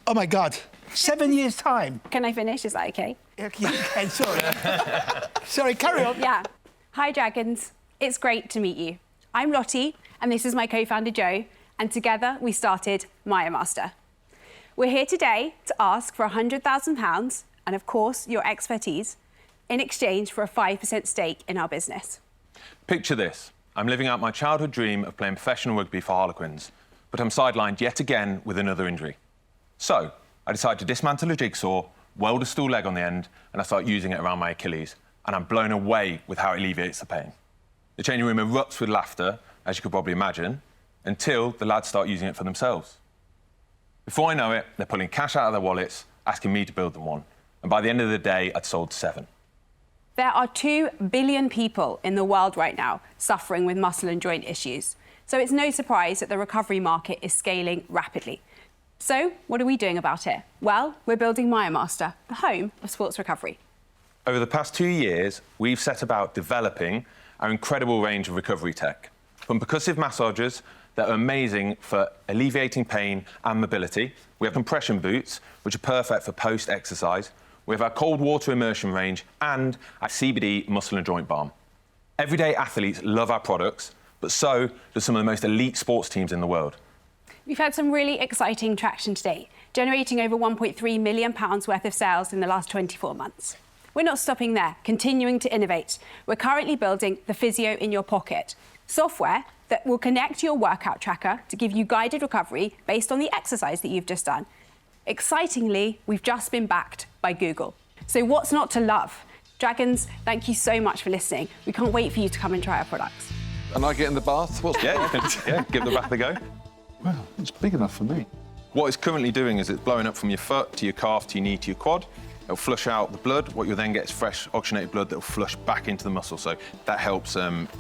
Oh, my God. 7 years' time. Can I finish? Is that OK? Okay, sorry. Sorry, carry on. Yeah. Hi, Dragons. It's great to meet you. I'm Lottie, and this is my co-founder, Joe, and together we started MASTERFUL. We're here today to ask for £100,000 and, of course, your expertise in exchange for a 5% stake in our business. Picture this. I'm living out my childhood dream of playing professional rugby for Harlequins, but I'm sidelined yet again with another injury. So, I decide to dismantle a jigsaw, weld a stool leg on the end, and I start using it around my Achilles, and I'm blown away with how it alleviates the pain. The changing room erupts with laughter, as you could probably imagine, until the lads start using it for themselves. Before I know it, they're pulling cash out of their wallets, asking me to build them one, and by the end of the day, I'd sold 7. There are 2 billion people in the world right now suffering with muscle and joint issues, so it's no surprise that the recovery market is scaling rapidly. So, what are we doing about it? Well, we're building MASTERFUL, the home of sports recovery. Over the past 2 years, we've set about developing our incredible range of recovery tech. From percussive massagers that are amazing for alleviating pain and mobility. We have compression boots, which are perfect for post-exercise. We have our cold water immersion range and our CBD muscle and joint balm. Everyday athletes love our products, but so do some of the most elite sports teams in the world. We've had some really exciting traction today, generating over £1.3 million worth of sales in the last 24 months. We're not stopping there, continuing to innovate. We're currently building the Physio in your pocket, software that will connect to your workout tracker to give you guided recovery based on the exercise that you've just done. Excitingly, we've just been backed by Google. So what's not to love? Dragons, thank you so much for listening. We can't wait for you to come and try our products. And I get in the bath? Yeah, give the bath a go. Well, it's big enough for me. What it's currently doing is it's blowing up from your foot to your calf to your knee to your quad. It'll flush out the blood. What you'll then get is fresh oxygenated blood that will flush back into the muscle. So that helps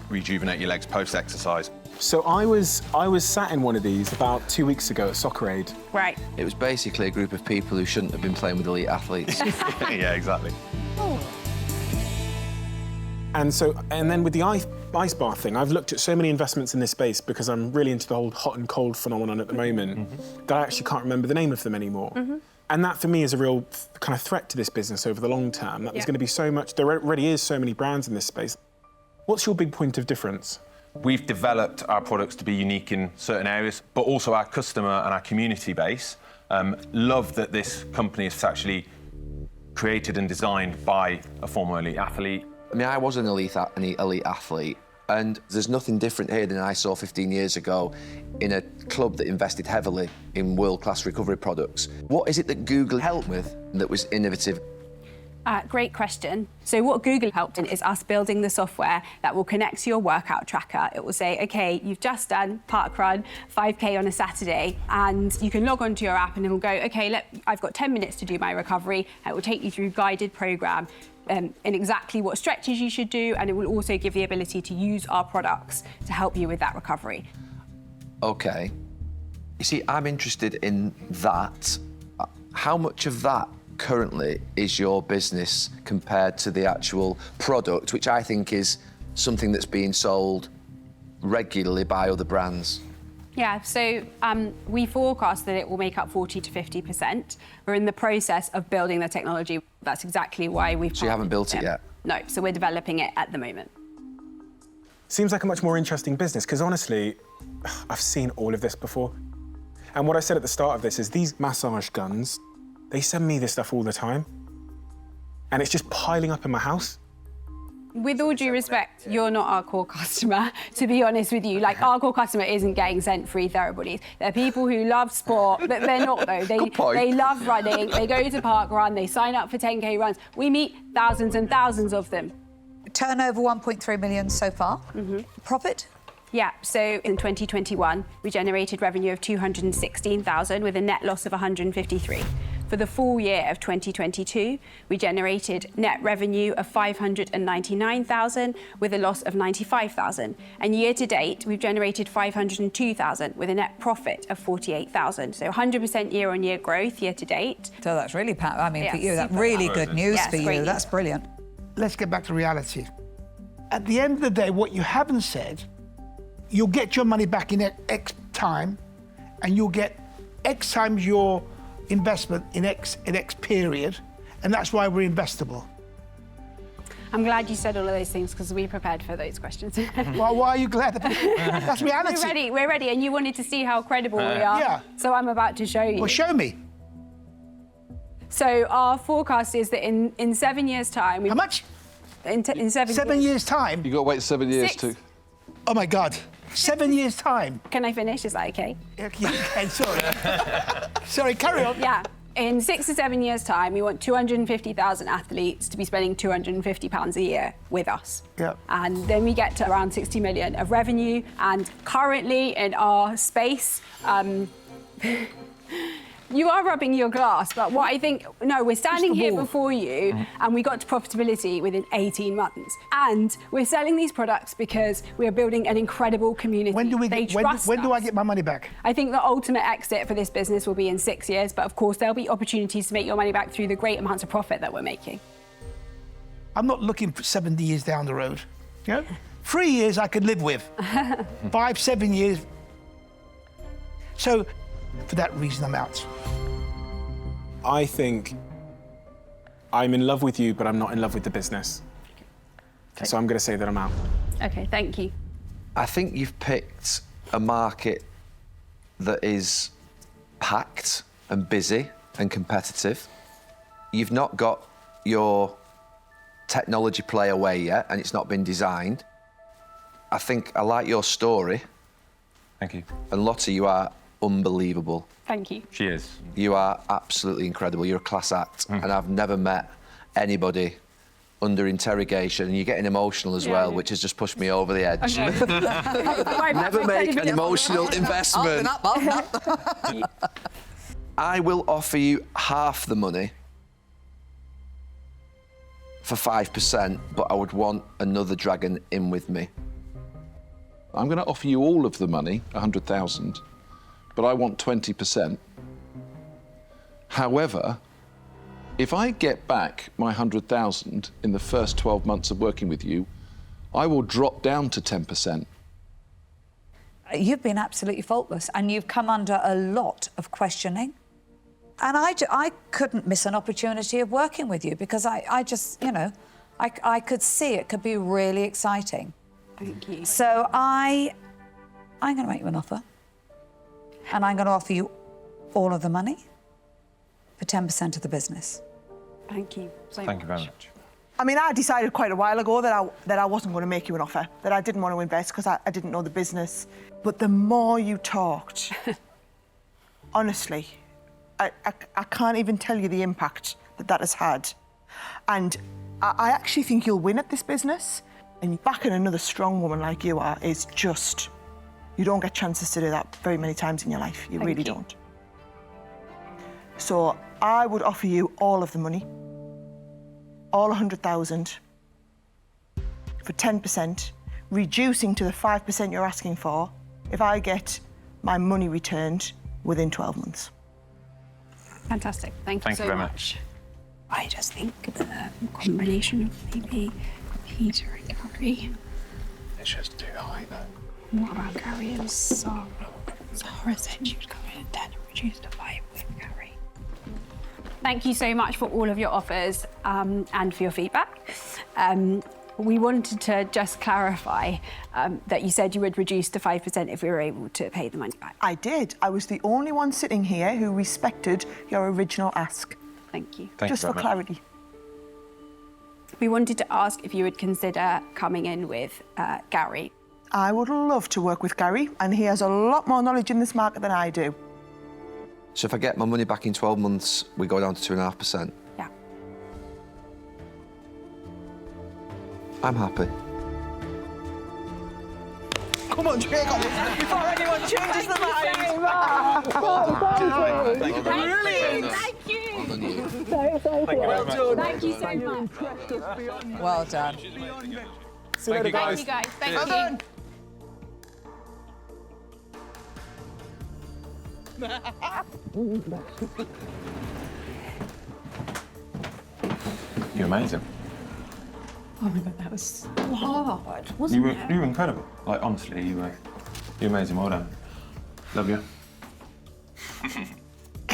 rejuvenate your legs post-exercise. So I was sat in one of these about 2 weeks ago at Soccer Aid. Right. It was basically a group of people who shouldn't have been playing with elite athletes. Yeah, exactly. Oh. And then with the ice bath thing, I've looked at so many investments in this space because I'm really into the whole hot and cold phenomenon at the moment that I actually can't remember the name of them anymore. And that, for me, is a real kind of threat to this business over the long term. That there's going to be so much... There already is so many brands in this space. What's your big point of difference? We've developed our products to be unique in certain areas, but also our customer and our community base love that this company is actually created and designed by a former elite athlete. I mean, I was an elite athlete, and there's nothing different here than I saw 15 years ago in a club that invested heavily in world-class recovery products. What is it that Google helped with that was innovative? Great question. So what Google helped in is us building the software that will connect to your workout tracker. It will say, OK, you've just done parkrun, 5K on a Saturday, and you can log onto your app and it will go, OK, I've got 10 minutes to do my recovery. It will take you through a guided programme in exactly what stretches you should do, and it will also give the ability to use our products to help you with that recovery. OK. You see, I'm interested in that. How much of that currently is your business compared to the actual product, which I think is something that's being sold regularly by other brands? Yeah, so we forecast that it will make up 40 to 50%. We're in the process of building the technology. That's exactly why we've... So you haven't built it yet? No, so we're developing it at the moment. Seems like a much more interesting business, because honestly, I've seen all of this before. And what I said at the start of this is these massage guns, they send me this stuff all the time. And it's just piling up in my house. With all due respect, you're not our core customer, to be honest with you. Like, our core customer isn't getting sent free Therabodies. They're people who love sport, but they're not, though. They love running, they go to park run, they sign up for 10K runs. We meet thousands and thousands of them. Turnover 1.3 million so far. Profit? Yeah, so in 2021, we generated revenue of 216,000 with a net loss of 153. For the full year of 2022, we generated net revenue of 599,000 with a loss of 95,000. And year to date, we've generated 502,000 with a net profit of 48,000. So 100% year-on-year growth year to date. So that's really, I mean, Yeah, for you, that's super really powerful. good news Yeah, for it's you. great That's news. brilliant. Let's get back to reality. At the end of the day, what you haven't said, you'll get your money back in X time, and you'll get X times your investment in X period, and that's why we're investable. I'm glad you said all of those things because we prepared for those questions. Well, why are you glad? That's reality. We're ready, and you wanted to see how credible we are. Yeah. So I'm about to show you. Well, show me. So our forecast is that in 7 years' time... How much? In 7 years' time? You got to wait 7 years 6. to... Oh, my God. 7 years' time? Can I finish? Is that OK? Okay, sorry. Sorry, carry on. Yeah. In 6 to 7 years' time, we want 250,000 athletes to be spending £250 a year with us. Yeah. And then we get to around 60 million of revenue. And currently in our space, you are rubbing your glass, but what I think, no, we're standing here before you and we got to profitability within 18 months. And we're selling these products because we're building an incredible community. When do I get my money back? I think the ultimate exit for this business will be in 6 years, but of course there'll be opportunities to make your money back through the great amounts of profit that we're making. I'm not looking for 70 years down the road. You know? 3 years I could live with. 5, 7 years. So, for that reason, I'm out. I think I'm in love with you, but I'm not in love with the business. Okay. So I'm going to say that I'm out. OK, thank you. I think you've picked a market that is packed and busy and competitive. You've not got your technology play away yet, and it's not been designed. I think I like your story. Thank you. And Lottie, you are unbelievable. Thank you. She is. You are absolutely incredible. You're a class act, and I've never met anybody under interrogation, and you're getting emotional as well, which has just pushed me over the edge. Okay. Never make an emotional investment. I will offer you half the money for 5%, but I would want another dragon in with me. I'm going to offer you all of the money, 100,000, but I want 20%. However, if I get back my 100,000 in the first 12 months of working with you, I will drop down to 10%. You've been absolutely faultless, and you've come under a lot of questioning. And I couldn't miss an opportunity of working with you because I just, you know, I could see it could be really exciting. Thank you. So I'm going to make you an offer, and I'm going to offer you all of the money for 10% of the business. Thank you so much. Thank you very much. I mean, I decided quite a while ago that I wasn't going to make you an offer, that I didn't want to invest because I didn't know the business. But the more you talked, honestly, I can't even tell you the impact that has had. And I actually think you'll win at this business. And backing another strong woman like you are is just, you don't get chances to do that very many times in your life. You really don't. So I would offer you all of the money, all 100,000 for 10%, reducing to the 5% you're asking for if I get my money returned within 12 months. Fantastic. Thank you so very much. I just think the combination of maybe Peter and Gary. It's just too high, though. What about Gary and Sarah? Sarah said she would come in at 10 and reduce to 5 with Gary. Thank you so much for all of your offers and for your feedback. We wanted to just clarify that you said you would reduce to 5% if we were able to pay the money back. I did. I was the only one sitting here who respected your original ask. Thank you. Just for clarity. We wanted to ask if you would consider coming in with Gary. I would love to work with Gary, and he has a lot more knowledge in this market than I do. So if I get my money back in 12 months, we go down to 2.5%. Yeah. I'm happy. Come on, Jake, before anyone changes their mind. Brilliant. Thank you. Well done, you. Well done. Thank you so much. Well done. See you later, Thank you, guys. guys. Thank Well you. done. You're amazing. Oh my God, that was so hard, wasn't it? You were incredible. Like, honestly, you're amazing. Well done. Love you.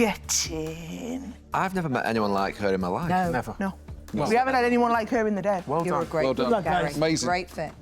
getting. I've never met anyone like her in my life. No. Never. No. Well We haven't had anyone like her in the dead. Well You're a done. great Well done. Gary. Amazing. Great fit.